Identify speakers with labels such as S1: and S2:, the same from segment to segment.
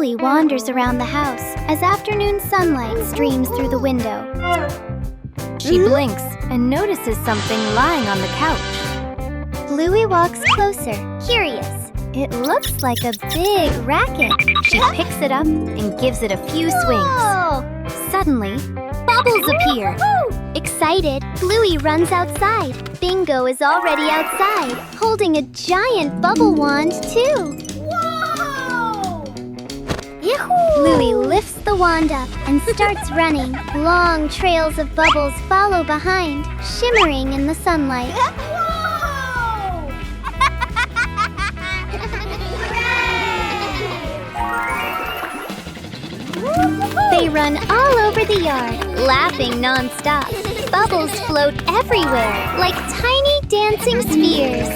S1: Bluey wanders around the house as afternoon sunlight streams through the window. She blinks and notices something lying on the couch.
S2: Bluey walks closer, curious.
S1: It looks like a big racket. She picks it up and gives it a few swings. Suddenly, bubbles appear.
S2: Excited, Bluey runs outside. Bingo is already outside, holding a giant bubble wand, too.
S3: Whoa!
S2: Yahoo! Bluey lifts the wand up and starts running. Long trails of bubbles follow behind, shimmering in the sunlight. They run all over the yard, laughing non-stop. Bubbles float everywhere, like tiny dancing spheres.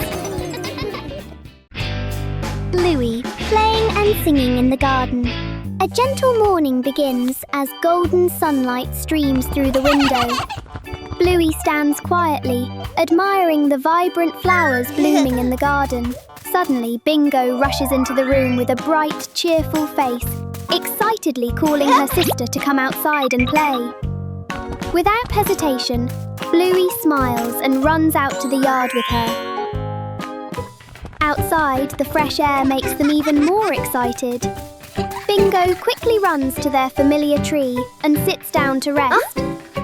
S2: Bluey, playing and singing in the garden. A gentle morning begins as golden sunlight streams through the window. Bluey stands quietly, admiring the vibrant flowers blooming in the garden. Suddenly, Bingo rushes into the room with a bright, cheerful face, excitedly calling her sister to come outside and play. Without hesitation, Bluey smiles and runs out to the yard with her. Outside, the fresh air makes them even more excited. Bingo quickly runs to their familiar tree and sits down to rest,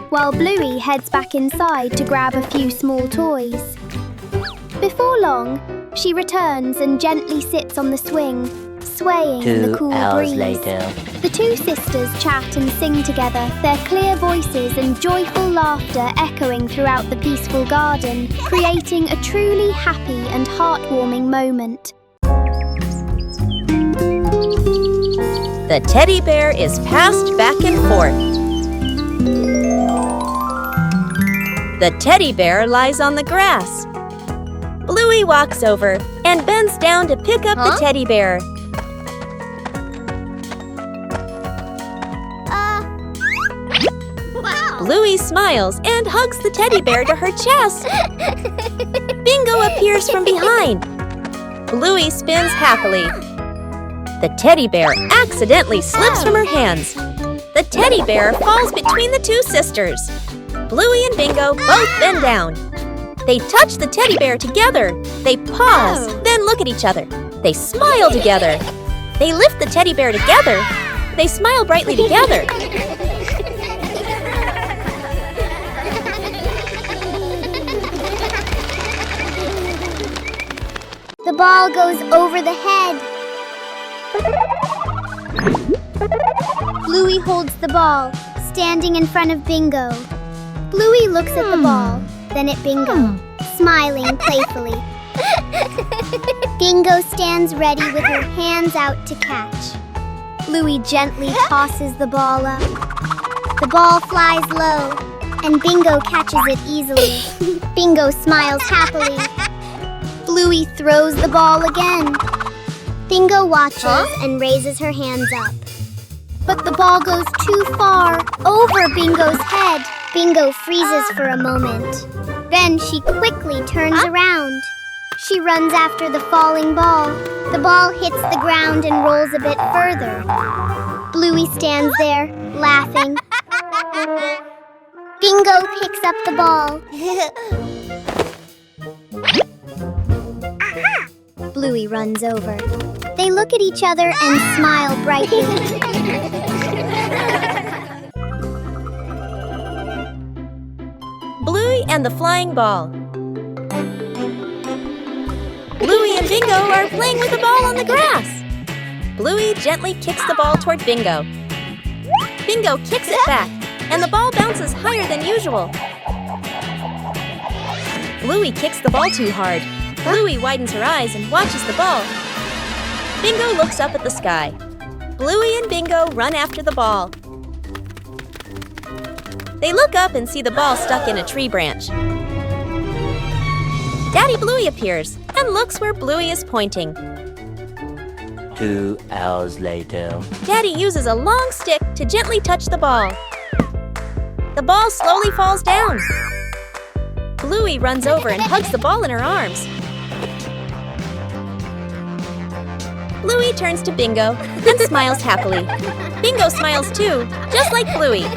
S2: while Bluey heads back inside to grab a few small toys. Before long, she returns and gently sits on the swing, swaying in the cool breeze.
S4: 2 hours later.
S2: The two sisters chat and sing together, their clear voices and joyful laughter echoing throughout the peaceful garden, creating a truly happy and heartwarming moment.
S5: The teddy bear is passed back and forth. The teddy bear lies on the grass. Bluey walks over and bends down to pick up the teddy bear.
S2: Wow!
S5: Bluey smiles and hugs the teddy bear to her chest. Bingo appears from behind. Bluey spins happily. The teddy bear accidentally slips from her hands. The teddy bear falls between the two sisters. Bluey and Bingo both bend down. They touch the teddy bear together. They pause, then look at each other. They smile together. They lift the teddy bear together. They smile brightly together.
S2: The ball goes over the head. Bluey holds the ball, standing in front of Bingo. Bluey looks at the ball, then at Bingo, smiling playfully. Bingo stands ready with her hands out to catch. Bluey gently tosses the ball up. The ball flies low, and Bingo catches it easily. Bingo smiles happily. Bluey throws the ball again. Bingo watches and raises her hands up. But the ball goes too far, over Bingo's head. Bingo freezes for a moment. Then she quickly turns around. She runs after the falling ball. The ball hits the ground and rolls a bit further. Bluey stands there, laughing. Bingo picks up the ball. Bluey runs over. They look at each other and smile brightly.
S5: Bluey and the flying ball. Bluey and Bingo are playing with the ball on the grass. Bluey gently kicks the ball toward Bingo. Bingo kicks it back, and the ball bounces higher than usual. Bluey kicks the ball too hard. Bluey widens her eyes and watches the ball. Bingo looks up at the sky. Bluey and Bingo run after the ball. They look up and see the ball stuck in a tree branch. Daddy Bluey appears and looks where Bluey is pointing.
S4: 2 hours later.
S5: Daddy uses a long stick to gently touch the ball. The ball slowly falls down. Bluey runs over and hugs the ball in her arms. Bluey turns to Bingo and smiles happily. Bingo smiles too, just like Bluey.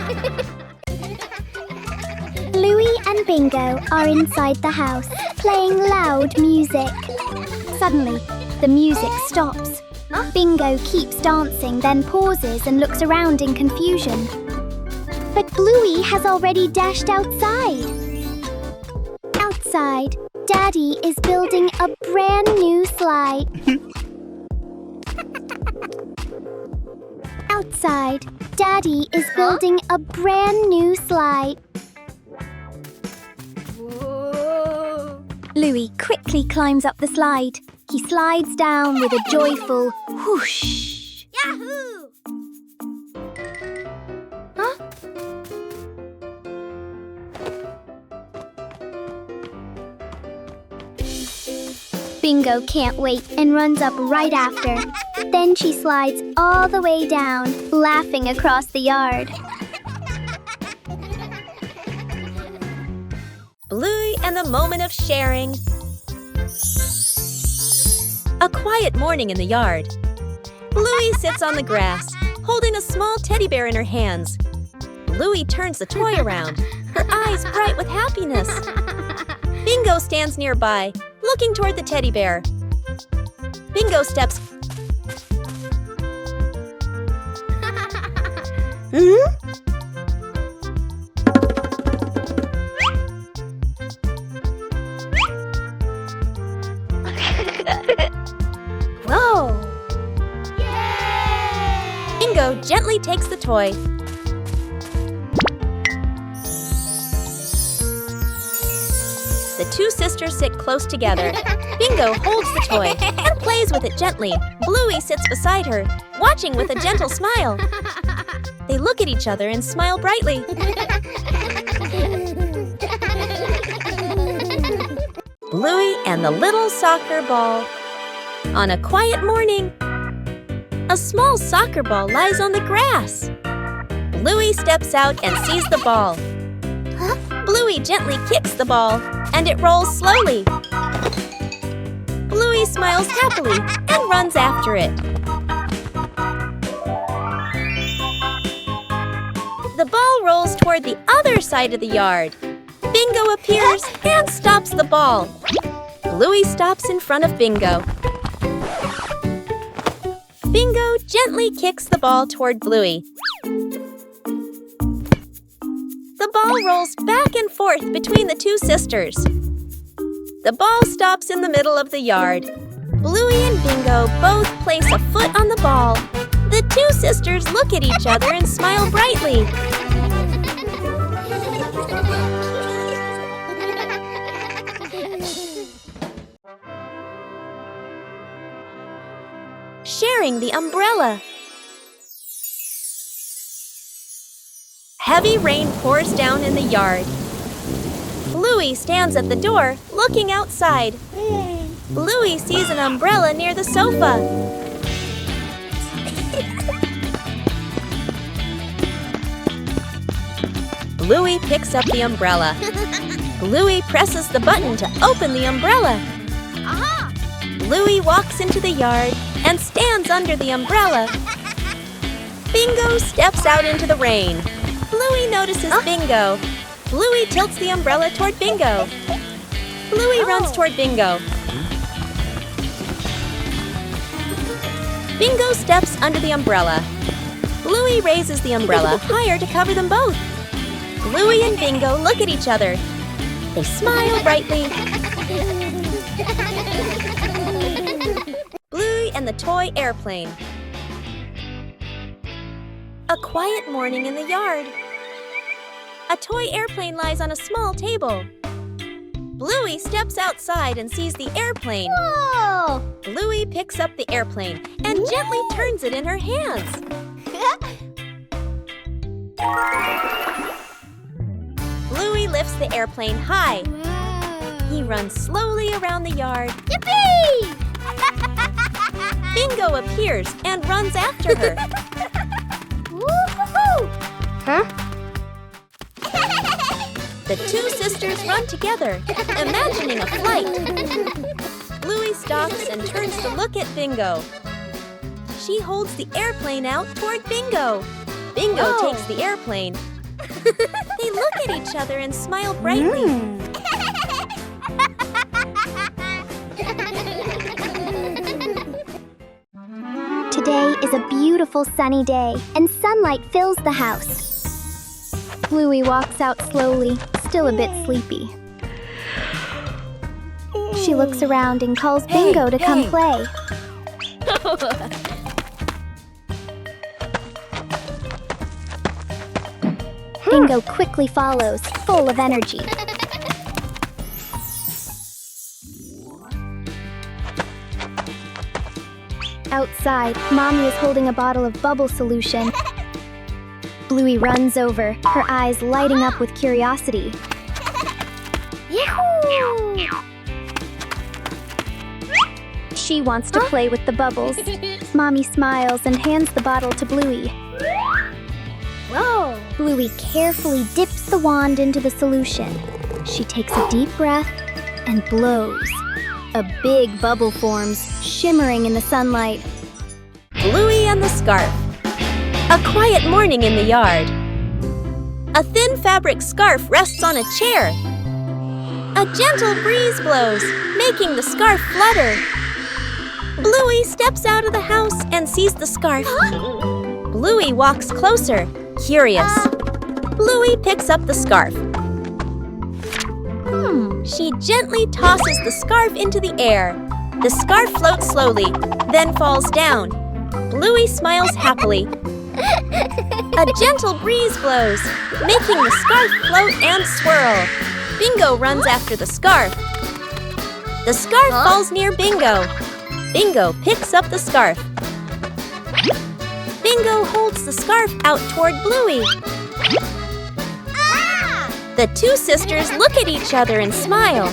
S2: Bluey and Bingo are inside the house, playing loud music. Suddenly, the music stops. Bingo keeps dancing, then pauses and looks around in confusion. But Bluey has already dashed outside. Outside, Daddy is building a brand new slide. Outside, Daddy is building a brand new slide. Bluey quickly climbs up the slide. He slides down with a joyful whoosh.
S3: Yahoo!
S2: Bingo can't wait and runs up right after. Then she slides all the way down, laughing across the yard.
S5: Bluey and the moment of sharing. A quiet morning in the yard. Bluey sits on the grass, holding a small teddy bear in her hands. Bluey turns the toy around, her eyes bright with happiness. Bingo stands nearby, looking toward the teddy bear. Bingo steps.
S2: Whoa!
S5: Bingo gently takes the toy. The two sisters sit close together. Bingo holds the toy and plays with it gently. Bluey sits beside her, watching with a gentle smile. They look at each other and smile brightly. Bluey and the little soccer ball. On a quiet morning, a small soccer ball lies on the grass. Bluey steps out and sees the ball. Bluey gently kicks the ball, and it rolls slowly. Bluey smiles happily and runs after it. The ball rolls toward the other side of the yard. Bingo appears and stops the ball. Bluey stops in front of Bingo. Bingo gently kicks the ball toward Bluey. The ball rolls back and forth between the two sisters. The ball stops in the middle of the yard. Bluey and Bingo both place a foot on the ball. The two sisters look at each other and smile brightly. Sharing the umbrella. Heavy rain pours down in the yard. Bluey stands at the door, looking outside. Bluey sees an umbrella near the sofa. Bluey picks up the umbrella. Bluey presses the button to open the umbrella.
S3: Aha!
S5: Bluey walks into the yard and stands under the umbrella. Bingo steps out into the rain. Bluey notices Bingo. Bluey tilts the umbrella toward Bingo. Bluey runs toward Bingo. Bingo steps under the umbrella. Bluey raises the umbrella higher to cover them both. Bluey and Bingo look at each other. They smile brightly. Bluey and the toy airplane. A quiet morning in the yard. A toy airplane lies on a small table. Bluey steps outside and sees the airplane.
S2: Whoa!
S5: Bluey picks up the airplane and gently turns it in her hands. Bluey lifts the airplane high. He runs slowly around the yard.
S2: Yippee!
S5: Bingo appears and runs after her.
S2: Woo-hoo-hoo!
S5: The two sisters run together, imagining a flight. Bluey stops and turns to look at Bingo. She holds the airplane out toward Bingo. Bingo takes the airplane. They look at each other and smile brightly.
S2: Today is a beautiful sunny day, and sunlight fills the house.
S1: Bluey walks out slowly, still a bit sleepy.
S2: She looks around and calls Bingo to come play. Bingo quickly follows, full of energy.
S1: Outside, Mommy is holding a bottle of bubble solution. Bluey runs over, her eyes lighting up with curiosity.
S2: Yahoo!
S1: She wants to play with the bubbles. Mommy smiles and hands the bottle to Bluey.
S2: Whoa! Bluey carefully dips the wand into the solution.
S1: She takes a deep breath and blows. A big bubble forms, shimmering in the sunlight.
S5: Bluey and the Scarf. A quiet morning in the yard. A thin fabric scarf rests on a chair. A gentle breeze blows, making the scarf flutter. Bluey steps out of the house and sees the scarf. Bluey walks closer, curious. Bluey picks up the scarf. She gently tosses the scarf into the air. The scarf floats slowly, then falls down. Bluey smiles happily. A gentle breeze blows, making the scarf float and swirl. Bingo runs after the scarf. The scarf falls near Bingo. Bingo picks up the scarf. Bingo holds the scarf out toward Bluey. The two sisters look at each other and smile.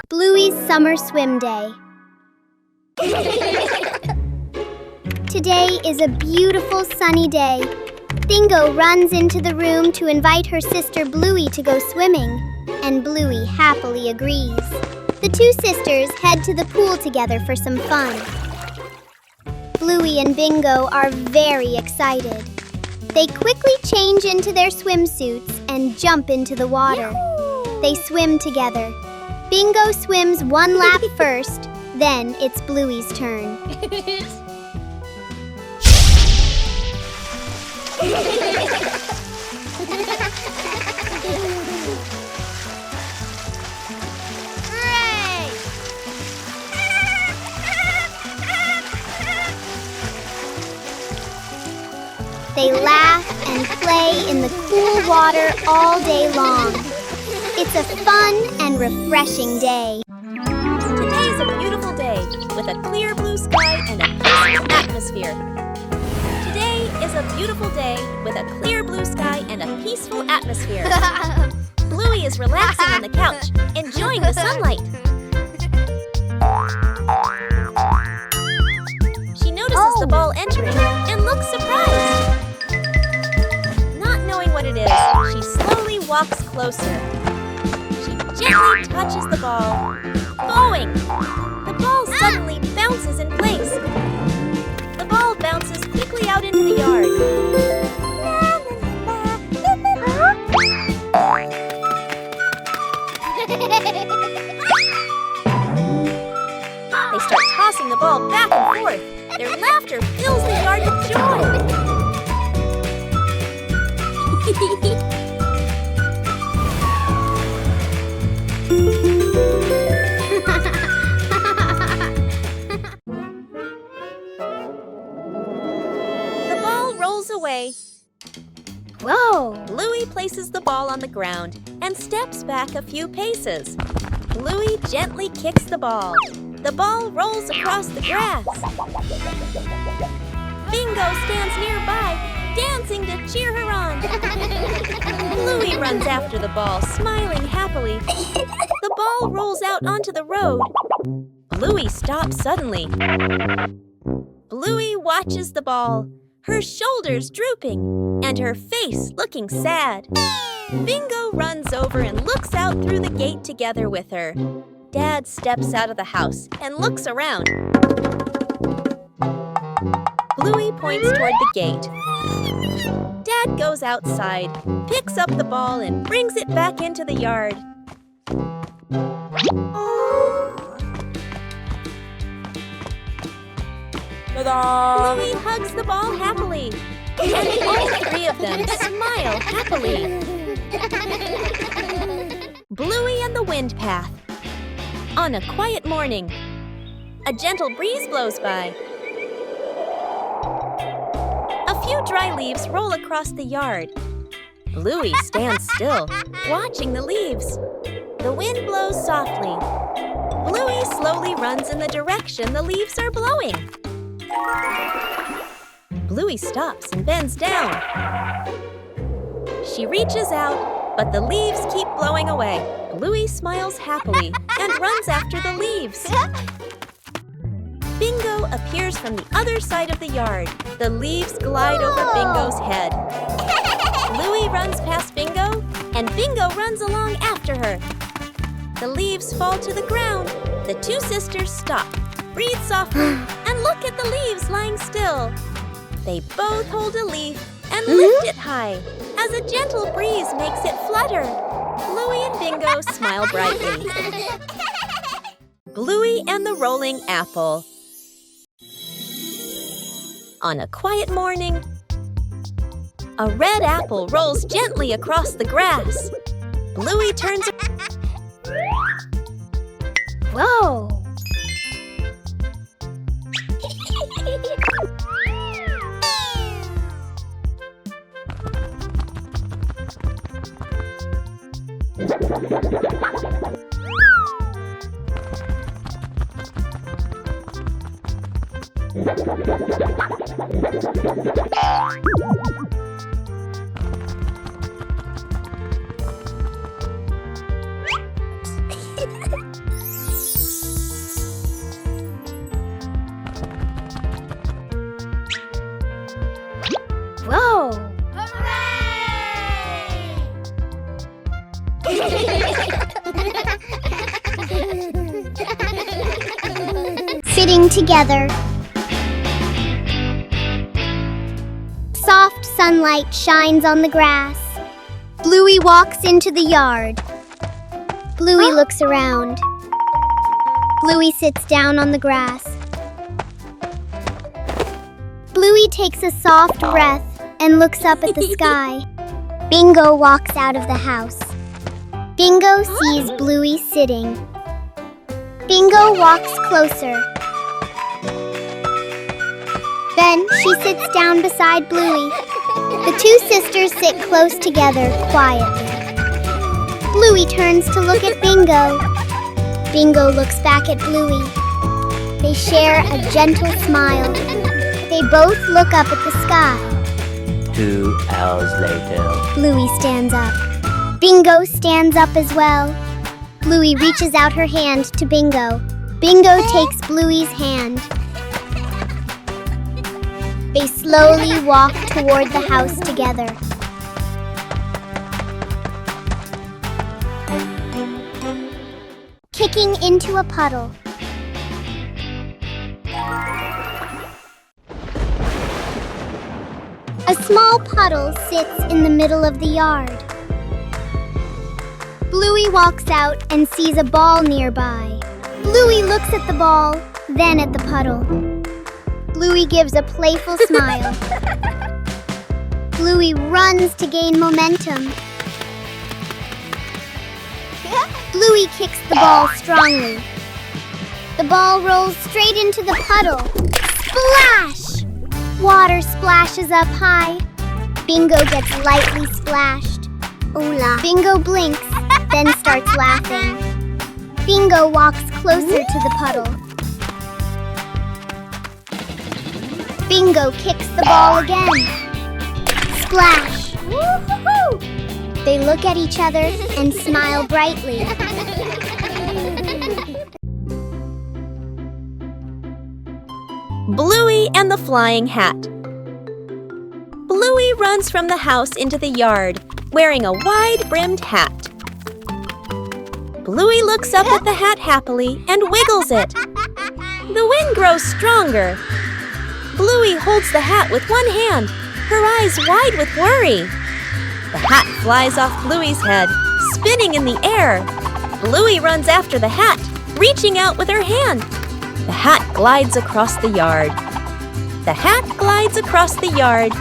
S2: Bluey's summer swim day. Today is a beautiful sunny day. Bingo runs into the room to invite her sister Bluey to go swimming, and Bluey happily agrees. The two sisters head to the pool together for some fun. Bluey and Bingo are very excited. They quickly change into their swimsuits and jump into the water. They swim together. Bingo swims one lap first, then it's Bluey's turn. They laugh and play in the cool water all day long. It's a fun and refreshing day.
S5: Today is a beautiful day with a clear blue sky and a peaceful atmosphere. Today is a beautiful day with a clear blue sky and a peaceful atmosphere. Bluey is relaxing on the couch, enjoying the sunlight. She notices the ball entering and looks surprised. Not knowing what it is, she slowly walks closer. She gently touches the ball. Boing! The ball suddenly bounces in place. The ball bounces quickly out into the yard. They start tossing the ball back and forth. Their laughter fills the yard with joy. The ball rolls away.
S2: Whoa!
S5: Bluey places the ball on the ground and steps back a few paces. Bluey gently kicks the ball. The ball rolls across the grass. Bingo stands nearby, dancing to cheer her on. Bluey runs after the ball, smiling happily. The ball rolls out onto the road. Bluey stops suddenly. Bluey watches the ball, her shoulders drooping and her face looking sad. Bingo runs over and looks out through the gate together with her. Dad steps out of the house and looks around. Bluey points toward the gate. Dad goes outside, picks up the ball, and brings it back into the yard. Bluey hugs the ball happily, and all three of them smile happily. Bluey and the Wind Path. On a quiet morning, a gentle breeze blows by. A few dry leaves roll across the yard. Bluey stands still, watching the leaves. The wind blows softly. Bluey slowly runs in the direction the leaves are blowing. Bluey stops and bends down. She reaches out, but the leaves keep blowing away. Bluey smiles happily and runs after the leaves. Bingo appears from the other side of the yard. The leaves glide over Bingo's head. Bluey runs past Bingo, and Bingo runs along after her. The leaves fall to the ground. The two sisters stop, breathe softly, and look at the leaves lying still. They both hold a leaf and lift it high as a gentle breeze makes it flutter. Bluey and Bingo smile brightly. Bluey and the Rolling Apple. On a quiet morning, a red apple rolls gently across the grass. Bluey turns.
S1: Whoa! Whoa!
S2: Fitting together. Soft sunlight shines on the grass. Bluey walks into the yard. Bluey looks around. Bluey sits down on the grass. Bluey takes a soft breath and looks up at the sky. Bingo walks out of the house. Bingo sees Bluey sitting. Bingo walks closer. Then she sits down beside Bluey. The two sisters sit close together quietly. Bluey turns to look at Bingo. Bingo looks back at Bluey. They share a gentle smile. They both look up at the sky.
S4: 2 hours later.
S2: Bluey stands up. Bingo stands up as well. Bluey reaches out her hand to Bingo. Bingo takes Bluey's hand. They slowly walk toward the house together. Kicking into a puddle. A small puddle sits in the middle of the yard. Bluey walks out and sees a ball nearby. Bluey looks at the ball, then at the puddle. Bluey gives a playful smile. Bluey runs to gain momentum. Bluey kicks the ball strongly. The ball rolls straight into the puddle. Splash! Water splashes up high. Bingo gets lightly splashed. Hola. Bingo blinks, then starts laughing. Bingo walks closer to the puddle. Bingo kicks the ball again. Splash! Woo-hoo-hoo! They look at each other and smile brightly.
S5: Bluey and the Flying Hat. Bluey runs from the house into the yard. wearing a wide-brimmed hat. Bluey looks up at the hat happily and wiggles it. The wind grows stronger. Bluey holds the hat with one hand, her eyes wide with worry. The hat flies off Bluey's head, spinning in the air. Bluey runs after the hat, reaching out with her hand. The hat glides across the yard. The hat glides across the yard.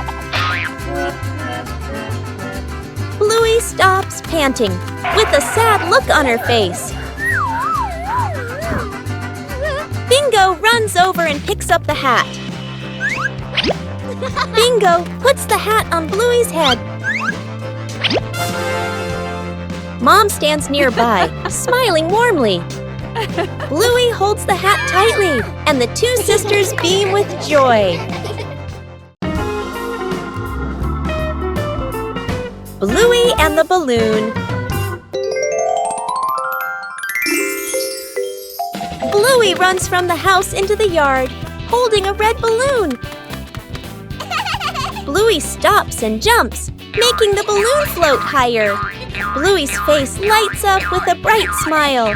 S5: Bluey stops, panting, with a sad look on her face. Bingo runs over and picks up the hat. Bingo puts the hat on Bluey's head. Mom stands nearby, smiling warmly. Bluey holds the hat tightly, and the two sisters beam with joy. Bluey and the balloon. Bluey runs from the house into the yard, holding a red balloon. Bluey stops and jumps, making the balloon float higher. Bluey's face lights up with a bright smile.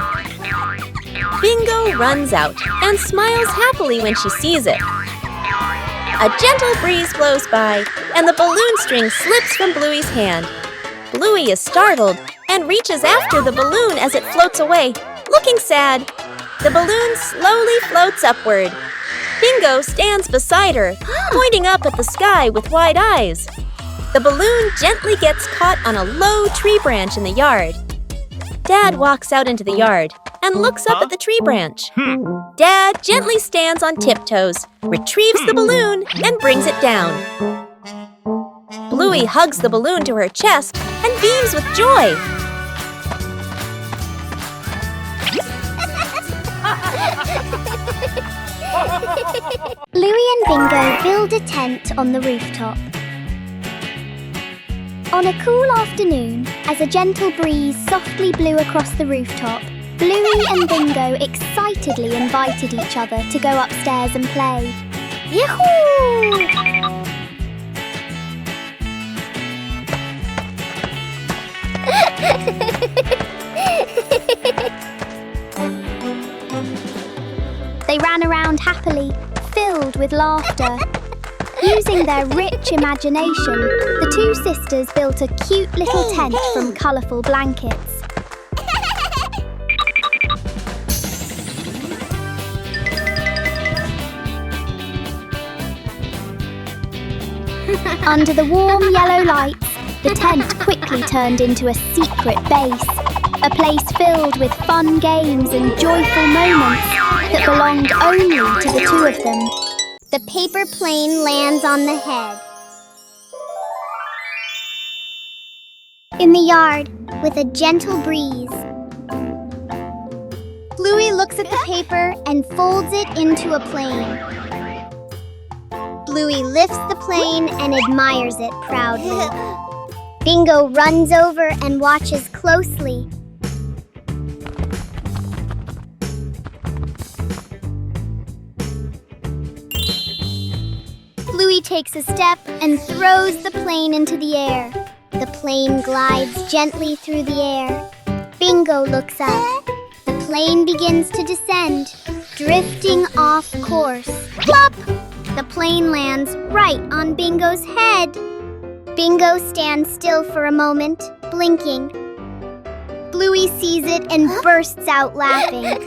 S5: Bingo runs out and smiles happily when she sees it. A gentle breeze blows by, and the balloon string slips from Bluey's hand. Bluey is startled and reaches after the balloon as it floats away, looking sad. The balloon slowly floats upward. Bingo stands beside her, pointing up at the sky with wide eyes. The balloon gently gets caught on a low tree branch in the yard. Dad walks out into the yard and looks up at the tree branch. Dad gently stands on tiptoes, retrieves the balloon, and brings it down. Bluey hugs the balloon to her chest and beams with joy.
S2: Bluey and Bingo build a tent on the rooftop. On a cool afternoon, as a gentle breeze softly blew across the rooftop, Bluey and Bingo excitedly invited each other to go upstairs and play. Yahoo! They ran around happily, filled with laughter. Using their rich imagination, the two sisters built a cute little tent from colourful blankets. Under the warm yellow lights, the tent quickly turned into a secret base, a place filled with fun games and joyful moments that belonged only to the two of them.
S6: The paper plane lands on the head. In the yard, with a gentle breeze, Bluey looks at the paper and folds it into a plane. Bluey lifts the plane and admires it proudly. Bingo runs over and watches closely. Bluey takes a step and throws the plane into the air. The plane glides gently through the air. Bingo looks up. The plane begins to descend, drifting off course. Plop! The plane lands right on Bingo's head. Bingo stands still for a moment, blinking. Bluey sees it and bursts out laughing.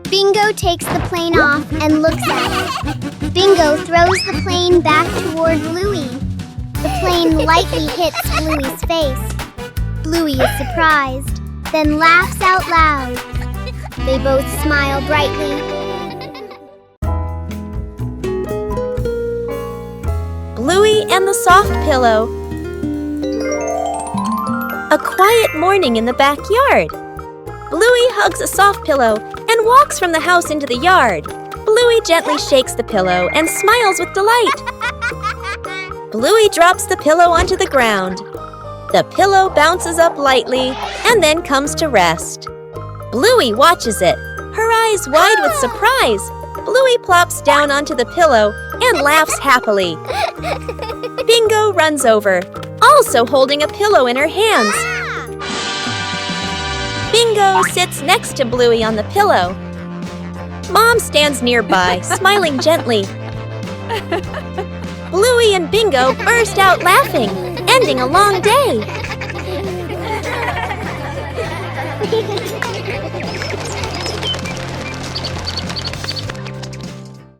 S6: Bingo takes the plane off and looks at it. Bingo throws the plane back toward Bluey. The plane lightly hits Bluey's face. Bluey is surprised, then laughs out loud. They both smile brightly.
S5: Bluey and the soft pillow. A quiet morning in the backyard. Bluey hugs a soft pillow and walks from the house into the yard. Bluey gently shakes the pillow and smiles with delight. Bluey drops the pillow onto the ground. The pillow bounces up lightly and then comes to rest. Bluey watches it, her eyes wide with surprise. Bluey plops down onto the pillow and laughs happily. Bingo runs over, also holding a pillow in her hands. Bingo sits next to Bluey on the pillow. Mom stands nearby, smiling gently. Bluey and Bingo burst out laughing, ending a long day.